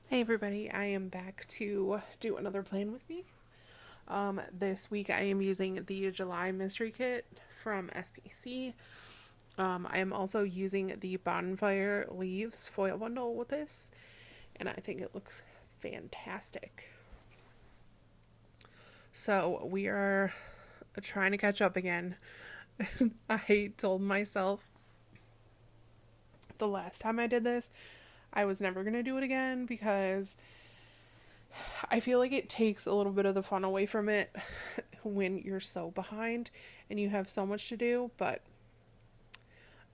Hey everybody, I am back to do another plan with me. This week I am using the July Mystery Kit from SPC. I am also using the Bonfire Leaves foil bundle with this, and I think it looks fantastic. So we are trying to catch up again. I told myself the last time I did this, I was never going to do it again because I feel like it takes a little bit of the fun away from it when you're so behind and you have so much to do, but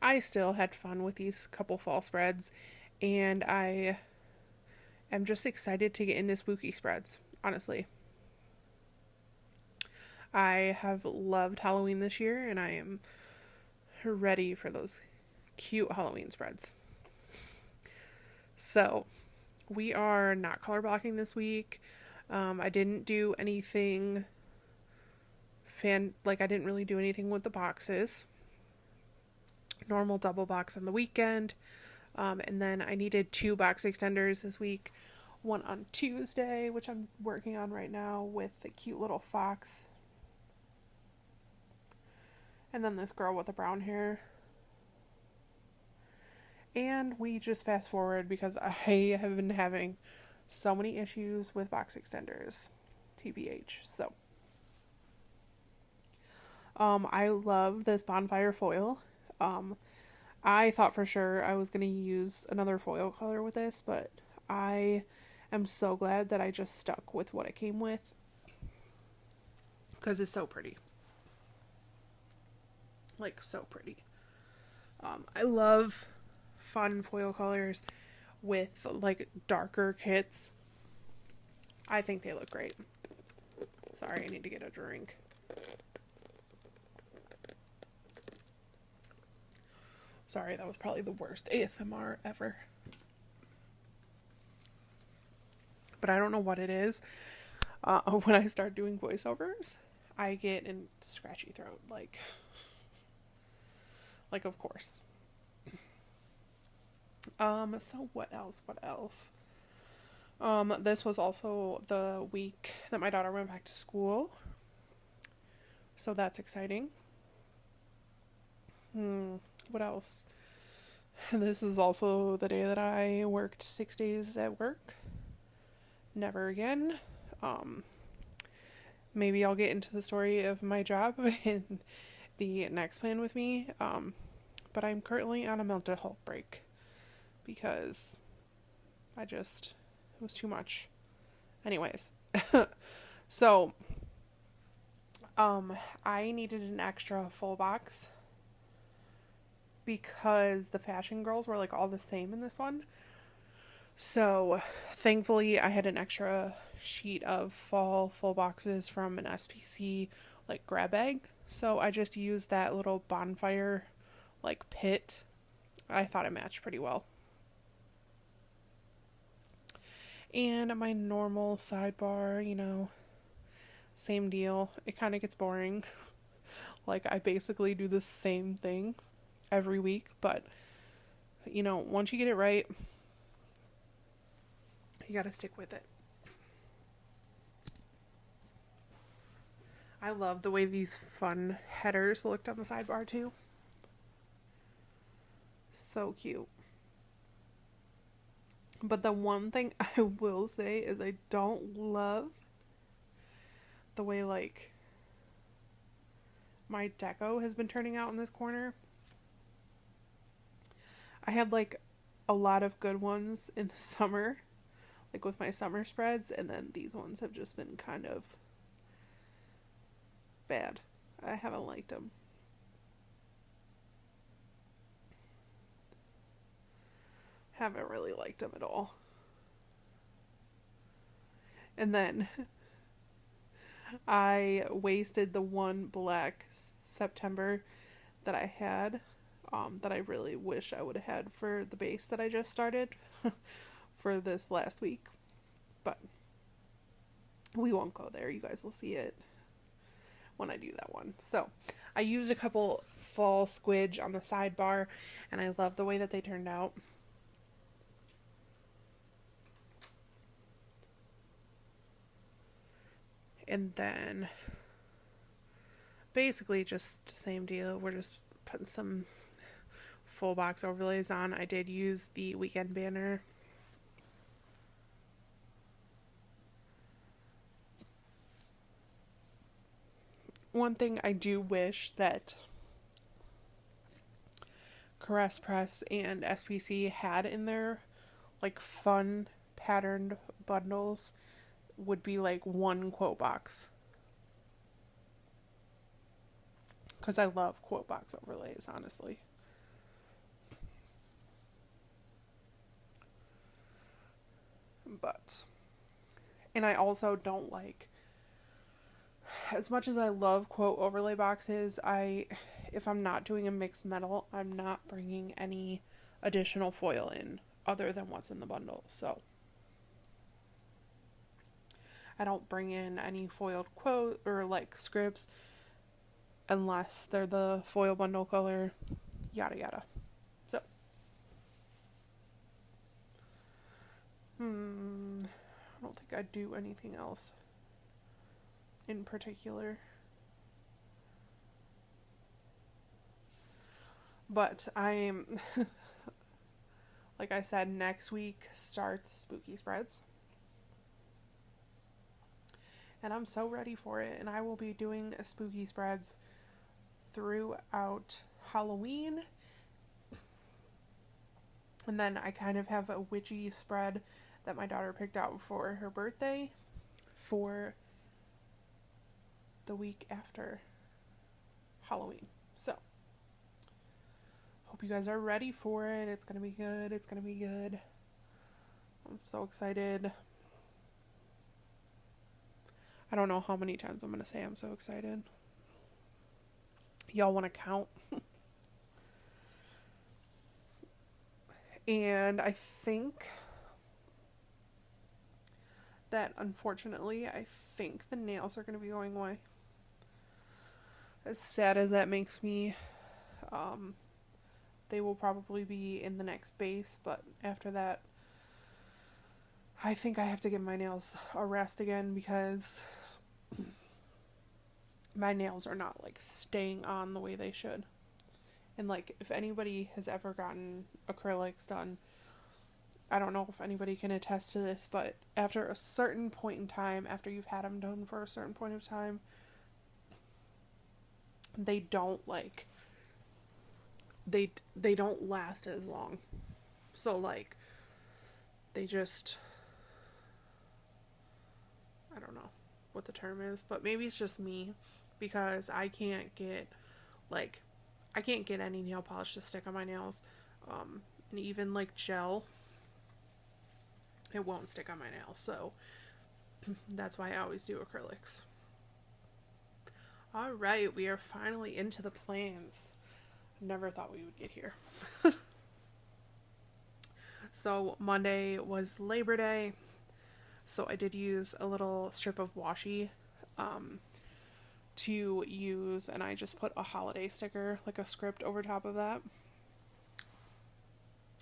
I still had fun with these couple fall spreads, and I am just excited to get into spooky spreads, honestly. I have loved Halloween this year, and I am ready for those cute Halloween spreads. So, we are not color blocking this week. I didn't do anything I didn't really do anything with the boxes. Normal double box on the weekend. And then I needed 2 box extenders this week. One on Tuesday, which I'm working on right now with the cute little fox. And then this girl with the brown hair. And we just fast forward because I have been having so many issues with box extenders. TBH. So, I love this bonfire foil. I thought for sure I was going to use another foil color with this, but I am so glad that I just stuck with what it came with because it's so pretty. Like, so pretty. I love fun foil colors with like darker kits. I think they look great. Sorry, I need to get a drink. Sorry, that was probably the worst ASMR ever. But I don't know what it is. When I start doing voiceovers, I get a scratchy throat. Like of course. So what else? This was also the week that my daughter went back to school. So that's exciting. What else? This is also the day that I worked 6 days at work. Never again. Maybe I'll get into the story of my job in the next plan with me. But I'm currently on a mental health break because it was too much. Anyways, so I needed an extra full box because the fashion girls were like all the same in this one. So thankfully I had an extra sheet of fall full boxes from an SPC like grab bag. So I just used that little bonfire like pit. I thought it matched pretty well. And my normal sidebar, same deal. It kind of gets boring. Like I basically do the same thing every week, but once you get it right, you got to stick with it. I love the way these fun headers looked on the sidebar too. So cute. But the one thing I will say is I don't love the way like my deco has been turning out in this corner. I had like a lot of good ones in the summer, like with my summer spreads, and then these ones have just been kind of bad. I haven't liked them. Haven't really liked them at all. And then I wasted the one black September that I had, that I really wish I would have had for the base that I just started for this last week. But we won't go there. You guys will see it when I do that one. So I used a couple fall squidge on the sidebar, and I love the way that they turned out. And then basically just the same deal. We're just putting some full box overlays on. I did use the weekend banner. One thing I do wish that Caress Press and SPC had in their like fun patterned bundles would be like one quote box. Because I love quote box overlays, honestly. And I also don't like, as much as I love quote overlay boxes, if I'm not doing a mixed metal, I'm not bringing any additional foil in other than what's in the bundle. So I don't bring in any foiled quote or like scripts unless they're the foil bundle color, yada yada. So I don't think I'd do anything else in particular. But I'm, like I said, next week starts Spooky Spreads. And I'm so ready for it. And I will be doing Spooky Spreads throughout Halloween. And then I kind of have a witchy spread that my daughter picked out for her birthday for the week after Halloween. So, hope you guys are ready for it. It's going to be good. It's going to be good. I'm so excited. I don't know how many times I'm going to say I'm so excited. Y'all want to count? And I think that unfortunately, I think the nails are going to be going away. As sad as that makes me, they will probably be in the next base, but after that, I think I have to give my nails a rest again because my nails are not like staying on the way they should. And like, if anybody has ever gotten acrylics done, I don't know if anybody can attest to this, but after a certain point in time, after you've had them done for a certain point of time, they don't like, they don't last as long. So like, they just, I don't know what the term is, but maybe it's just me, because I can't get any nail polish to stick on my nails, and even like gel, it won't stick on my nails, so that's why I always do acrylics. Alright, we are finally into the plans. Never thought we would get here. So Monday was Labor Day, so I did use a little strip of washi to use, and I just put a holiday sticker, like a script, over top of that.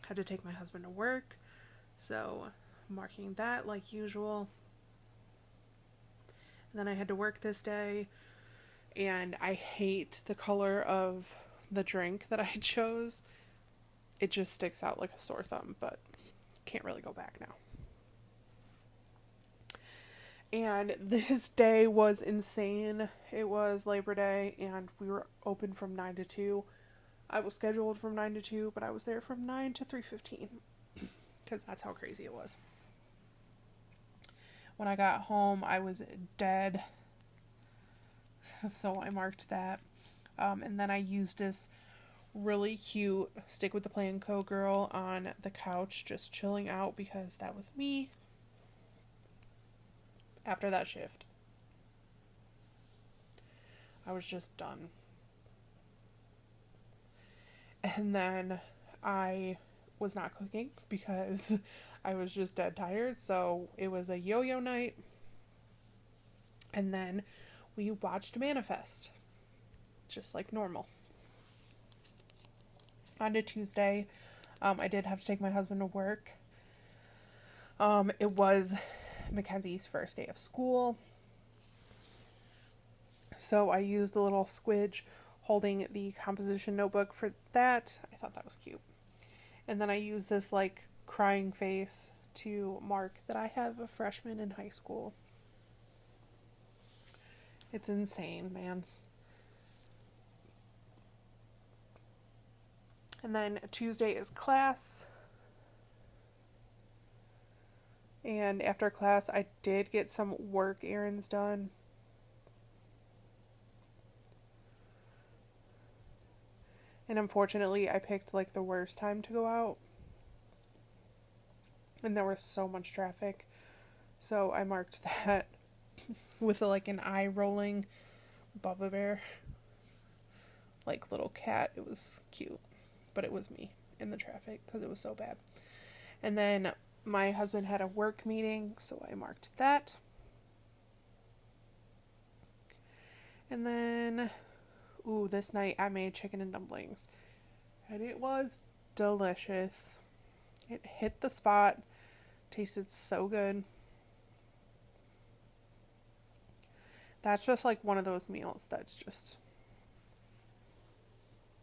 Had to take my husband to work, so marking that like usual. And then I had to work this day, and I hate the color of the drink that I chose. It just sticks out like a sore thumb, but can't really go back now. And this day was insane. It was Labor Day, and we were open from 9 to 2. I was scheduled from 9 to 2, but I was there from 9 to 3:15, because that's how crazy it was. When I got home, I was dead, so I marked that. And then I used this really cute Stick with the Plan Co. girl on the couch, just chilling out, because that was me after that shift. I was just done. And then I was not cooking because I was just dead tired, so it was a yo-yo night. And then we watched Manifest, just like normal. On to Tuesday, I did have to take my husband to work. It was Mackenzie's first day of school, So I used the little squidge holding the composition notebook for that. I thought that was cute. And then I used this like crying face to mark that I have a freshman in high school. It's insane, man. And then Tuesday is class. And after class, I did get some work errands done. And unfortunately, I picked like the worst time to go out. And there was so much traffic. So I marked that with like an eye rolling Bubba Bear. Like little cat. It was cute. But it was me in the traffic because it was so bad. And then my husband had a work meeting, so I marked that. And then, this night I made chicken and dumplings. And it was delicious. It hit the spot. Tasted so good. That's just like one of those meals that's just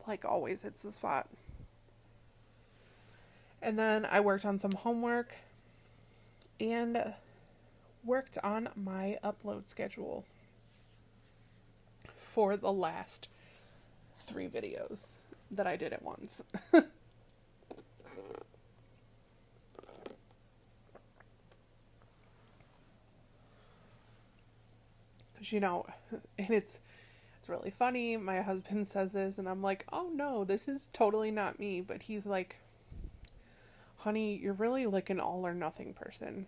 like always hits the spot. And then I worked on some homework and worked on my upload schedule for the last 3 videos that I did at once. Because, and it's really funny. My husband says this and I'm like, oh no, this is totally not me. But he's like, honey, you're really like an all or nothing person.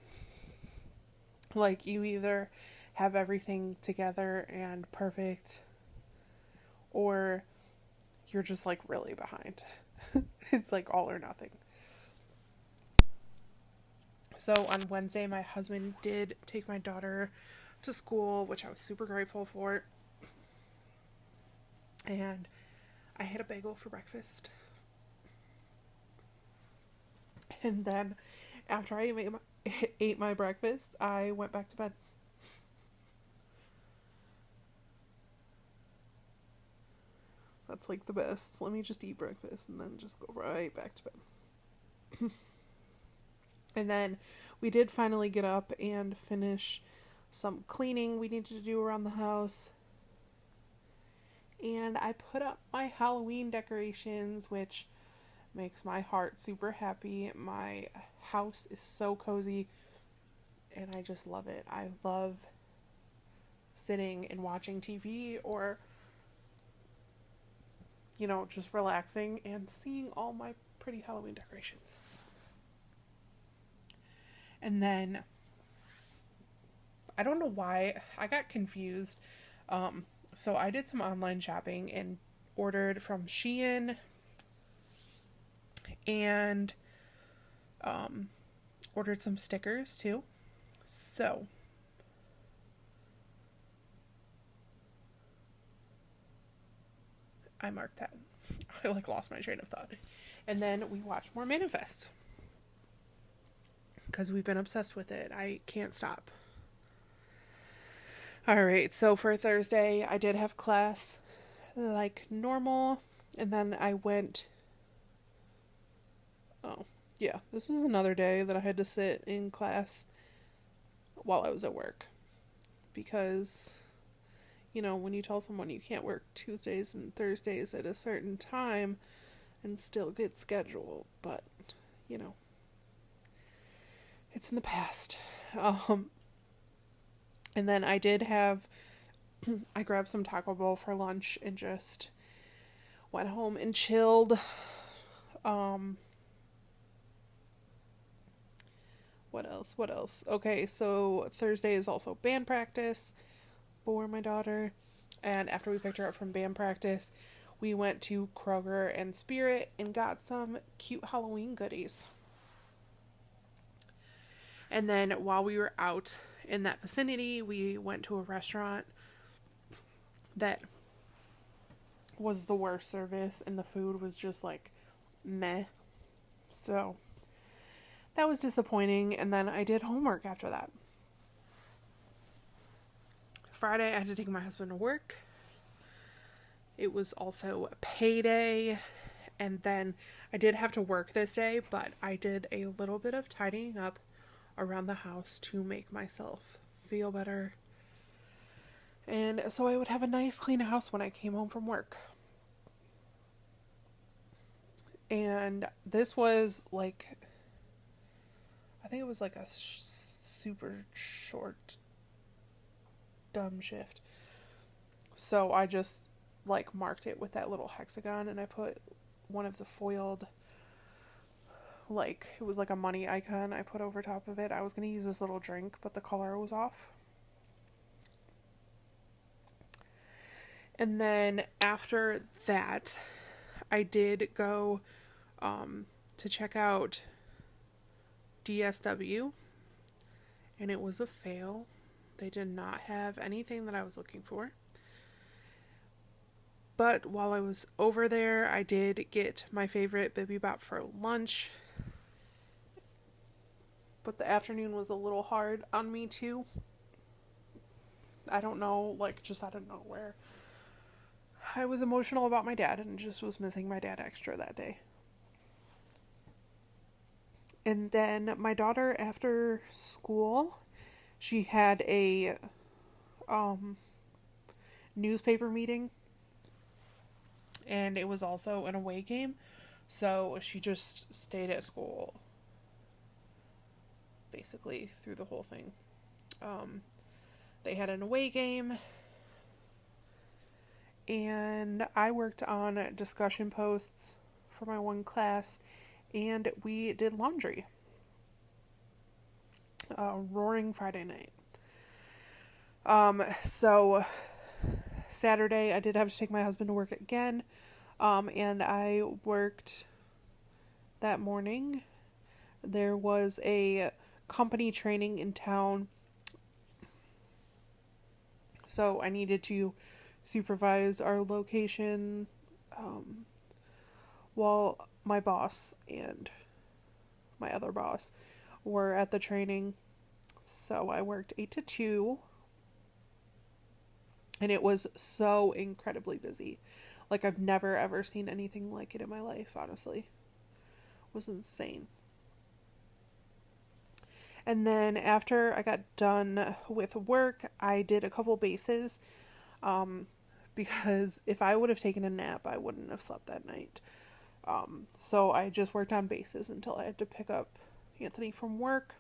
Like, you either have everything together and perfect, or you're just like really behind. It's like all or nothing. So on Wednesday, my husband did take my daughter to school, which I was super grateful for. And I had a bagel for breakfast. And then after I ate my breakfast, I went back to bed. That's like the best. Let me just eat breakfast and then just go right back to bed. And then we did finally get up and finish some cleaning we needed to do around the house. And I put up my Halloween decorations, which makes my heart super happy. My house is so cozy and I just love it. I love sitting and watching TV or, just relaxing and seeing all my pretty Halloween decorations. And then I don't know why I got confused. So I did some online shopping and ordered from Shein and ordered some stickers too. So I marked that. I lost my train of thought. And then we watched more Manifest because we've been obsessed with it. I can't stop. Alright, so for Thursday, I did have class like normal, and then I went, this was another day that I had to sit in class while I was at work, because, when you tell someone you can't work Tuesdays and Thursdays at a certain time and still get scheduled, but, it's in the past. And then I grabbed some Taco Bell for lunch and just went home and chilled. What else? Okay, so Thursday is also band practice for my daughter. And after we picked her up from band practice, we went to Kroger and Spirit and got some cute Halloween goodies. And then while we were out in that vicinity, we went to a restaurant that was the worst service and the food was just like meh. So that was disappointing. And then I did homework after that. Friday I had to take my husband to work. It was also a payday. And then I did have to work this day, but I did a little bit of tidying up around the house to make myself feel better. And so I would have a nice clean house when I came home from work. And this was like, I think it was like a super short, dumb shift. So I just like marked it with that little hexagon, and I put one of the foiled, like, it was like a money icon I put over top of it. I was going to use this little drink, but the color was off. And then after that, I did go to check out DSW, and it was a fail. They did not have anything that I was looking for. But while I was over there, I did get my favorite bibimbap for lunch. But the afternoon was a little hard on me too. I don't know, like, just out of nowhere. I was emotional about my dad and just was missing my dad extra that day. And then my daughter, after school, she had a newspaper meeting. And it was also an away game. So she just stayed at school basically through the whole thing. They had an away game. And I worked on discussion posts for my one class, and we did laundry. Roaring Friday night. So Saturday I did have to take my husband to work again, and I worked that morning. There was a company training in town, so I needed to supervise our location while my boss and my other boss were at the training. So I worked 8 to 2, and it was so incredibly busy. Like, I've never ever seen anything like it in my life, honestly. It was insane. And then after I got done with work, I did a couple bases. Because if I would have taken a nap, I wouldn't have slept that night. So I just worked on bases until I had to pick up Anthony from work.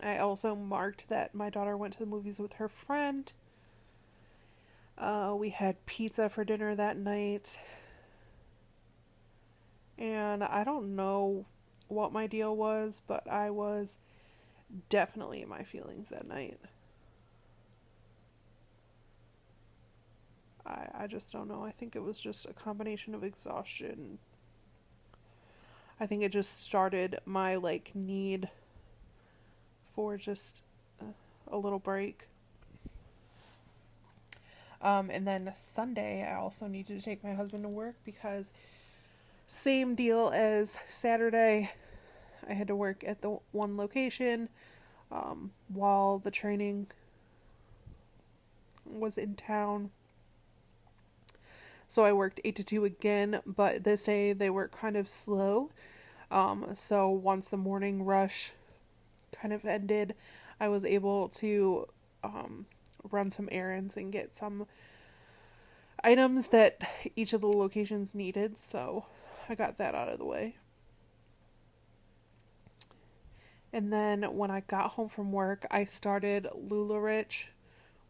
I also marked that my daughter went to the movies with her friend. We had pizza for dinner that night. And I don't know what my deal was, but I was definitely in my feelings that night. I just don't know. I think it was just a combination of exhaustion. I think it just started my, like, need for just a little break. And then Sunday, I also needed to take my husband to work because same deal as Saturday. I had to work at the one location while the training was in town. So I worked 8 to 2 again, but this day they were kind of slow. So once the morning rush kind of ended, I was able to run some errands and get some items that each of the locations needed. So I got that out of the way. And then when I got home from work, I started LuLaRich,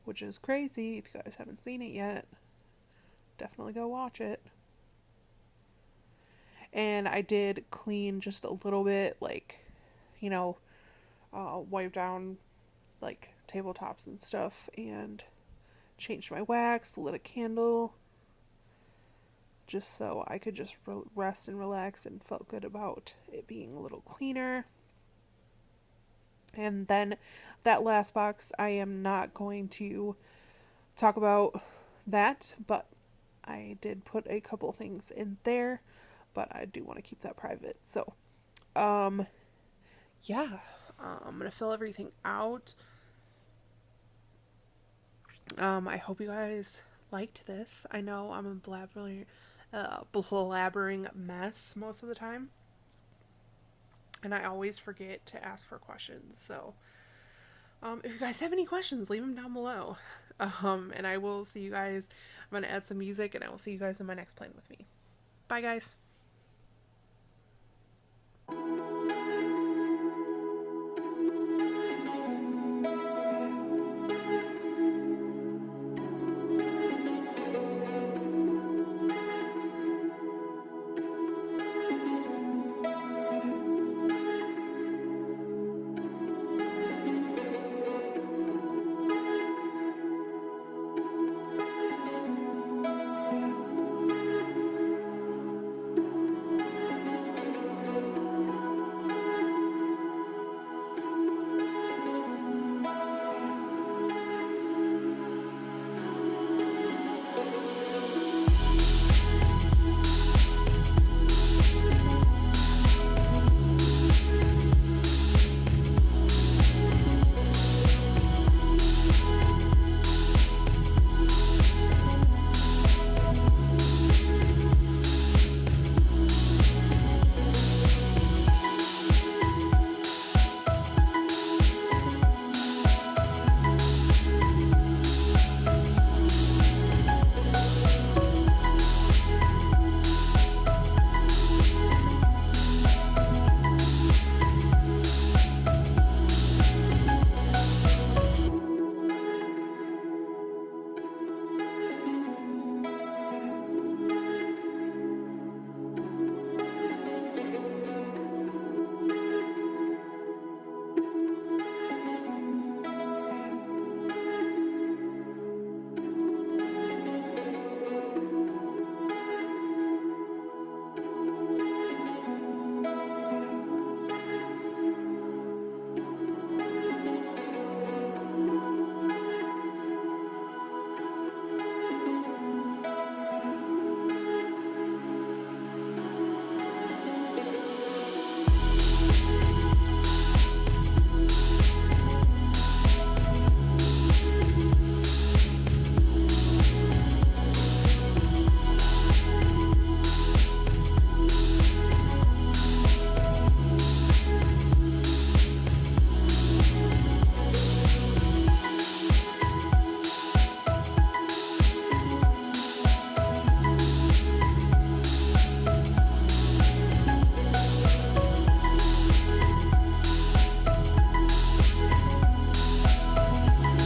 which is crazy. If you guys haven't seen it yet, definitely go watch it. And I did clean just a little bit, like, you know, wipe down, like, tabletops and stuff, and changed my wax, lit a candle, just so I could just rest and relax and felt good about it being a little cleaner. And then that last box, I am not going to talk about that, but I did put a couple things in there, but I do want to keep that private. So, yeah, I'm going to fill everything out. I hope you guys liked this. I know I'm a blabbering mess most of the time, and I always forget to ask for questions. So, if you guys have any questions, leave them down below. And I will see you guys. I'm gonna add some music, and I will see you guys in my next plan with me. Bye, guys.